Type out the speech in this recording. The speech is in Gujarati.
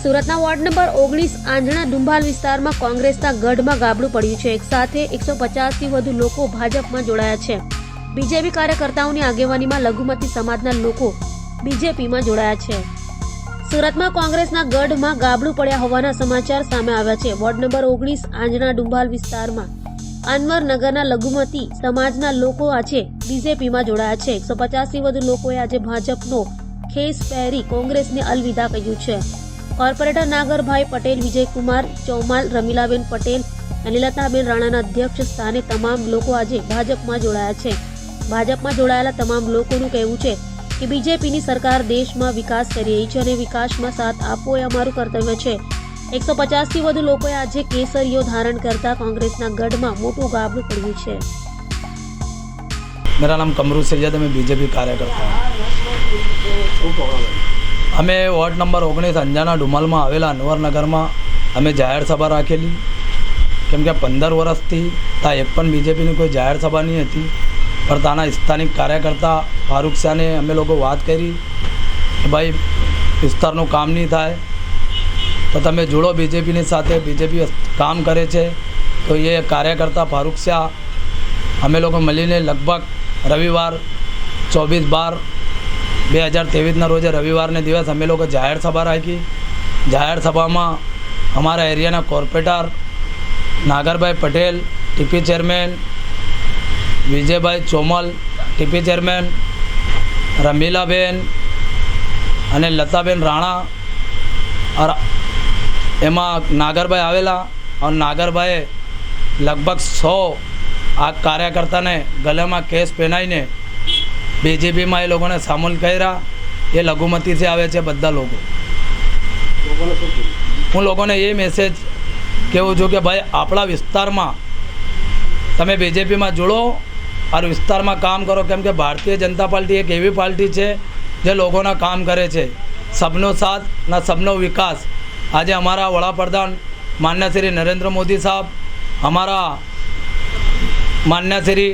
સુરતના વોર્ડ નંબર 19 આંજણા ડુંભાલ વિસ્તારમાં કોંગ્રેસના ગઢમાં ગાબડું પડ્યું છે। એક સાથે 150 થી વધુ લોકો ભાજપમાં જોડાયા છે। બીજેપી કાર્યકર્તાઓની આગેવાનીમાં લઘુમતી સમાજના લોકો બીજેપીમાં જોડાયા છે। સુરતમાં કોંગ્રેસના ગઢમાં ગાબડું પડ્યા હોવાના સમાચાર સામે આવ્યા છે। વોર્ડ નંબર 19 આંજણા ડુંભાલ વિસ્તારમાં અનવરનગરના લઘુમતી સમાજના લોકો આજે બીજેપીમાં જોડાયા છે। 150 થી વધુ લોકોએ આજે ભાજપનો ખેસ પહેરી કોંગ્રેસને અલવિદા કહ્યું છે। કોર્પોરેટર નાગરભાઈ પટેલ, વિજયકુમાર ચૌમાલ, રમીલાબેન પટેલ અને લતાબેન રાણાના અધ્યક્ષ સ્થાને તમામ લોકો આજે ભાજપમાં જોડાયા છે। ભાજપમાં જોડાયેલા તમામ લોકોનું કહેવું છે કે બીજેપીની સરકાર દેશમાં વિકાસ કરી રહી છે અને વિકાસમાં સાથ આપવો એ અમારું કર્તવ્ય છે। 150 થી વધુ લોકોએ આજે કેસરીઓ ધારણ કરતા કોંગ્રેસના ગઢમાં મોટું ગાબડું પડ્યું છે। मेरा नाम कमरू सैयद है, मैं बीजेपी कार्यकर्ता हूँ। અમે વોર્ડ નંબર 19 અંજાના ડુમાલમાં આવેલા અનવરનગરમાં અમે જાહેર સભા રાખેલી, કેમ કે 15 વર્ષથી ત્યાં એક પણ બીજેપીની કોઈ જાહેર સભા નહીં હતી, પણ ત્યાંના સ્થાનિક કાર્યકર્તા ફારૂક શાહને અમે લોકો વાત કરી કે ભાઈ વિસ્તારનું કામ નહીં થાય તો તમે જોડો બીજેપીની સાથે, બીજેપી કામ કરે છે। તો એ કાર્યકર્તા ફારૂક શાહ અમે લોકો મળીને લગભગ રવિવાર 24/12/2023ના રોજે રવિવારને દિવસ અમે લોકો જાહેર સભા રાખી। જાહેર સભામાં અમારા એરિયાના corporator Nagarbhai Patel, TP chairman Vijaybhai Chomal, TP chairman Ramilaben અને લતાબેન રાણા એમાં નાગરભાઈ આવેલા અને નાગરભાઈએ લગભગ 100 આ કાર્યકર્તાને ગળામાં કેસ પહેરાવીને બીજેપીમાં એ લોકોને સામેલ કર્યા। એ લઘુમતીથી આવે છે બધા લોકો। હું લોકોને એ મેસેજ કહેવું છું કે ભાઈ આપણા વિસ્તારમાં તમે બીજેપીમાં જોડો और વિસ્તારમાં કામ કરો, કેમ કે ભારતીય જનતા પાર્ટી એક એવી પાર્ટી છે જે લોકોના કામ કરે છે। સબનો સાથ ના સબનો વિકાસ। આજે અમારા વડાપ્રધાન માન્ય શ્રી નરેન્દ્ર મોદી સાહેબ, हमारा मान्य श्री